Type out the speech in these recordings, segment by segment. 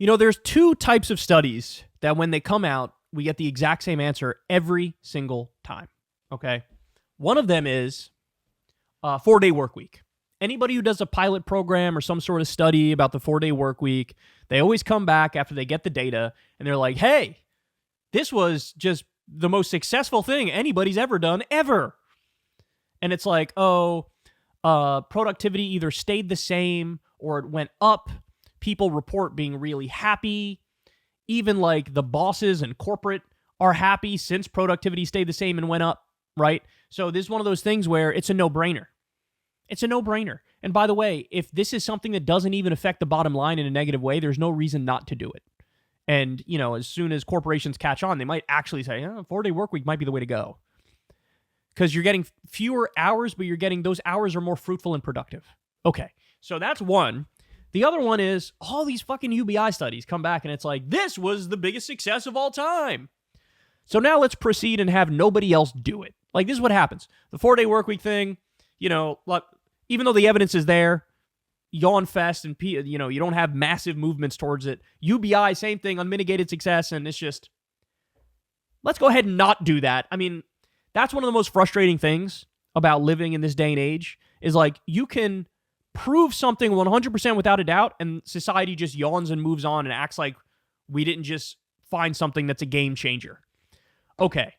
There's two types of studies that when they come out, we get the exact same answer every single time, okay? One of them is 4-day work week. Anybody who does a pilot program or some sort of study about the 4-day work week, they always come back after they get the data and they're like, hey, this was just the most successful thing anybody's ever done, ever. And it's like, productivity either stayed the same or it went up. People report being really happy. Even like the bosses and corporate are happy since productivity stayed the same and went up, right? So this is one of those things where it's a no-brainer. It's a no-brainer. And by the way, if this is something that doesn't even affect the bottom line in a negative way, there's no reason not to do it. And, as soon as corporations catch on, they might actually say, 4-day work week might be the way to go. Because you're getting fewer hours, but those hours are more fruitful and productive. Okay, so that's one. The other one is all these fucking UBI studies come back and it's like, this was the biggest success of all time. So now let's proceed and have nobody else do it. Like, this is what happens. The 4-day work week thing, even though the evidence is there, yawn fest and, you don't have massive movements towards it. UBI, same thing, unmitigated success, and it's just, let's go ahead and not do that. I mean, that's one of the most frustrating things about living in this day and age is like, you can prove something 100% without a doubt, and society just yawns and moves on and acts like we didn't just find something that's a game changer. Okay,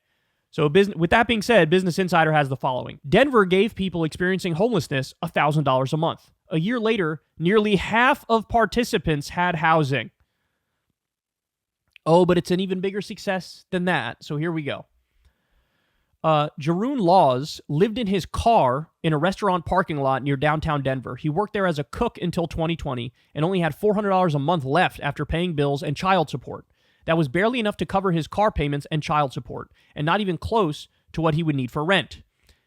so with that being said, Business Insider has the following. Denver gave people experiencing homelessness $1,000 a month. A year later, nearly half of participants had housing. Oh, but it's an even bigger success than that, so here we go. Jeroen Laws lived in his car in a restaurant parking lot near downtown Denver. He worked there as a cook until 2020 and only had $400 a month left after paying bills and child support. That was barely enough to cover his car payments and child support, and not even close to what he would need for rent.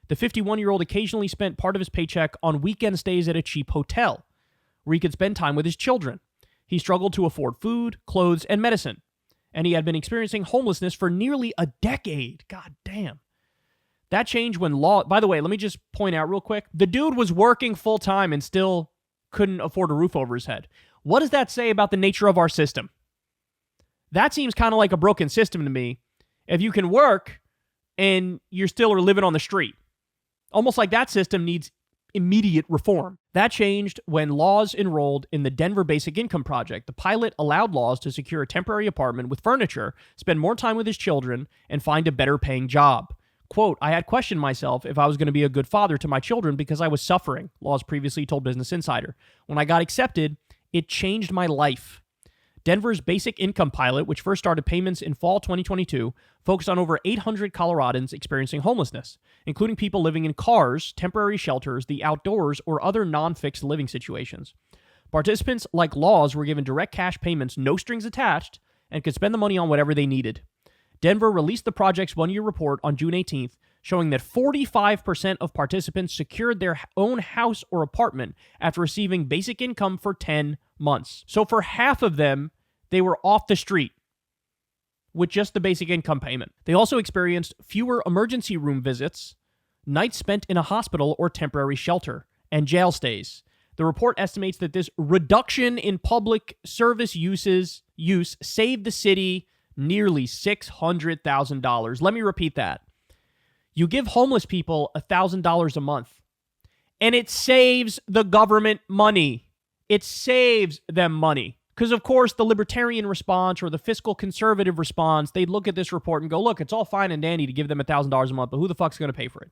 The 51-year-old occasionally spent part of his paycheck on weekend stays at a cheap hotel, where he could spend time with his children. He struggled to afford food, clothes, and medicine, and he had been experiencing homelessness for nearly a decade. God damn. That changed when by the way, let me just point out real quick. The dude was working full-time and still couldn't afford a roof over his head. What does that say about the nature of our system? That seems kind of like a broken system to me. If you can work and you're still living on the street. Almost like that system needs immediate reform. That changed when Laws enrolled in the Denver Basic Income Project. The pilot allowed Laws to secure a temporary apartment with furniture, spend more time with his children, and find a better paying job. Quote, I had questioned myself if I was going to be a good father to my children because I was suffering, Laws previously told Business Insider. When I got accepted, it changed my life. Denver's Basic Income Pilot, which first started payments in fall 2022, focused on over 800 Coloradans experiencing homelessness, including people living in cars, temporary shelters, the outdoors, or other non-fixed living situations. Participants like Laws were given direct cash payments, no strings attached, and could spend the money on whatever they needed. Denver released the project's one-year report on June 18th, showing that 45% of participants secured their own house or apartment after receiving basic income for 10 months. So for half of them, they were off the street with just the basic income payment. They also experienced fewer emergency room visits, nights spent in a hospital or temporary shelter, and jail stays. The report estimates that this reduction in public service use saved the city nearly $600,000. Let me repeat that. You give homeless people $1,000 a month, and it saves the government money. It saves them money. Because, of course, the libertarian response or the fiscal conservative response, they'd look at this report and go, look, it's all fine and dandy to give them $1,000 a month, but who the fuck's going to pay for it?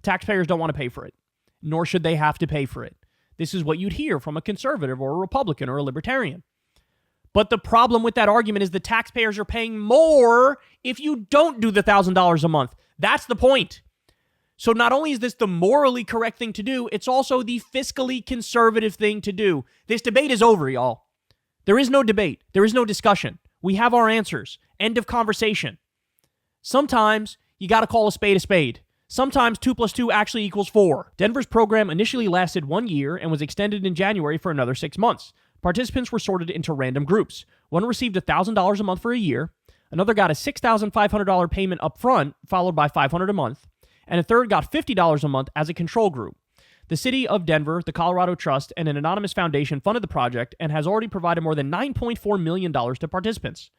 Taxpayers don't want to pay for it, nor should they have to pay for it. This is what you'd hear from a conservative or a Republican or a libertarian. But the problem with that argument is the taxpayers are paying more if you don't do the $1,000 a month. That's the point. So not only is this the morally correct thing to do, it's also the fiscally conservative thing to do. This debate is over, y'all. There is no debate. There is no discussion. We have our answers. End of conversation. Sometimes you got to call a spade a spade. Sometimes 2 + 2 actually equals 4. Denver's program initially lasted 1 year and was extended in January for another 6 months. Participants were sorted into random groups. One received $1,000 a month for a year. Another got a $6,500 payment up front, followed by $500 a month. And a third got $50 a month as a control group. The city of Denver, the Colorado Trust, and an anonymous foundation funded the project and has already provided more than $9.4 million to participants.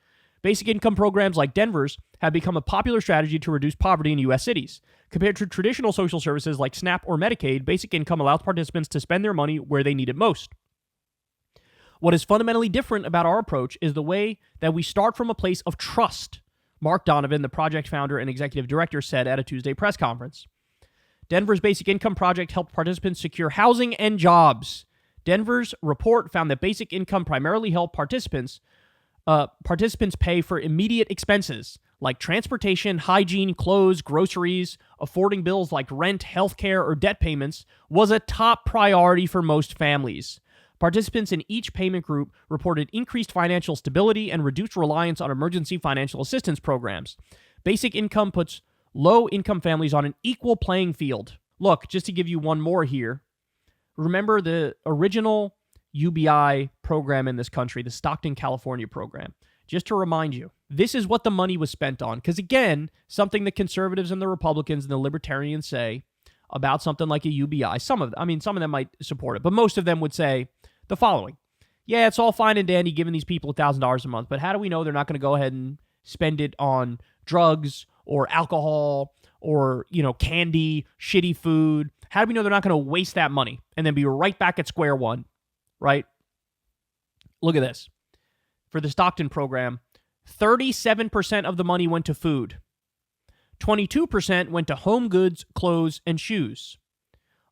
Basic income programs like Denver's have become a popular strategy to reduce poverty in U.S. cities. Compared to traditional social services like SNAP or Medicaid, basic income allows participants to spend their money where they need it most. What is fundamentally different about our approach is the way that we start from a place of trust, Mark Donovan, the project founder and executive director, said at a Tuesday press conference. Denver's Basic Income Project helped participants secure housing and jobs. Denver's report found that basic income primarily helped participants pay for immediate expenses like transportation, hygiene, clothes, groceries. Affording bills like rent, healthcare, or debt payments was a top priority for most families. Participants in each payment group reported increased financial stability and reduced reliance on emergency financial assistance programs. Basic income puts low-income families on an equal playing field. Look, just to give you one more here, remember the original UBI program in this country, the Stockton, California program. Just to remind you, this is what the money was spent on. Because again, something the conservatives and the Republicans and the libertarians say about something like a UBI, some of them might support it, but most of them would say the following. Yeah, it's all fine and dandy giving these people $1,000 a month, but how do we know they're not going to go ahead and spend it on drugs or alcohol or, candy, shitty food? How do we know they're not going to waste that money and then be right back at square one, right? Look at this. For the Stockton program, 37% of the money went to food. 22% went to home goods, clothes, and shoes.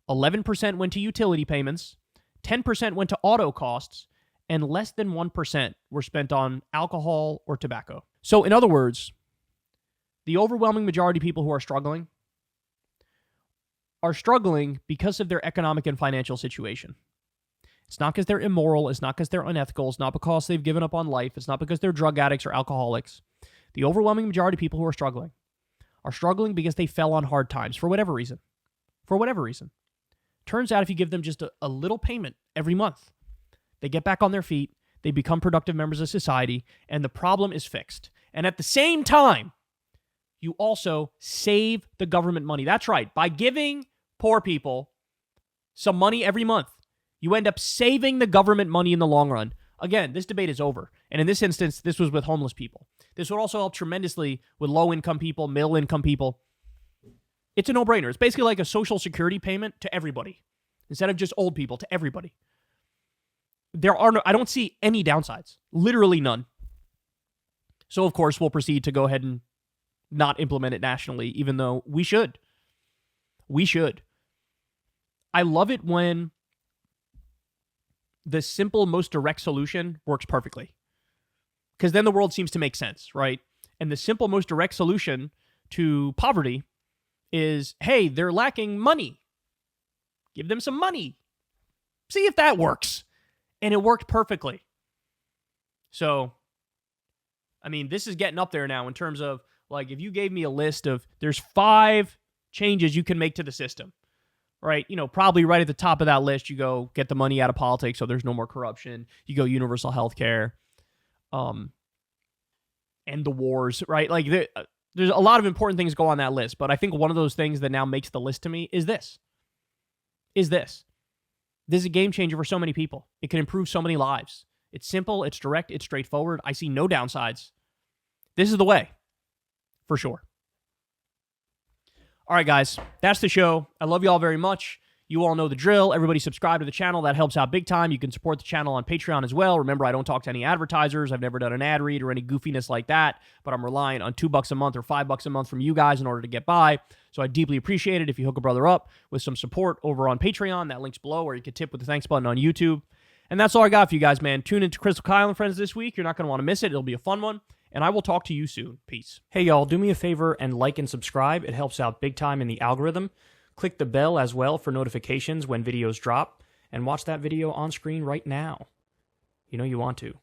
11% went to utility payments. 10% went to auto costs. And less than 1% were spent on alcohol or tobacco. So in other words, the overwhelming majority of people who are struggling because of their economic and financial situation. It's not because they're immoral. It's not because they're unethical. It's not because they've given up on life. It's not because they're drug addicts or alcoholics. The overwhelming majority of people who are struggling because they fell on hard times for whatever reason. For whatever reason. Turns out if you give them just a little payment every month, they get back on their feet, they become productive members of society, and the problem is fixed. And at the same time, you also save the government money. That's right. By giving poor people some money every month, you end up saving the government money in the long run. Again, this debate is over. And in this instance, this was with homeless people. This would also help tremendously with low-income people, middle-income people. It's a no-brainer. It's basically like a social security payment to everybody. Instead of just old people, to everybody. I don't see any downsides. Literally none. So, of course, we'll proceed to go ahead and not implement it nationally, even though we should. We should. I love it when the simple, most direct solution works perfectly. Because then the world seems to make sense, right? And the simple, most direct solution to poverty is, hey, they're lacking money. Give them some money. See if that works. And it worked perfectly. So, this is getting up there now in terms of, like, if you gave me a list of, there's 5 changes you can make to the system. Right, probably right at the top of that list, you go get the money out of politics so there's no more corruption. You go universal health care, end the wars, right? Like, there's a lot of important things go on that list, but I think one of those things that now makes the list to me is this. This is a game changer for so many people. It can improve so many lives. It's simple, it's direct, it's straightforward. I see no downsides. This is the way, for sure. All right, guys, that's the show. I love you all very much. You all know the drill. Everybody subscribe to the channel. That helps out big time. You can support the channel on Patreon as well. Remember, I don't talk to any advertisers. I've never done an ad read or any goofiness like that, but I'm relying on $2 a month or $5 a month from you guys in order to get by. So I deeply appreciate it if you hook a brother up with some support over on Patreon. That link's below, or you could tip with the thanks button on YouTube. And that's all I got for you guys, man. Tune into Crystal Kyle and Friends this week. You're not going to want to miss it. It'll be a fun one. And I will talk to you soon. Peace. Hey, y'all, do me a favor and like and subscribe. It helps out big time in the algorithm. Click the bell as well for notifications when videos drop. And watch that video on screen right now. You know you want to.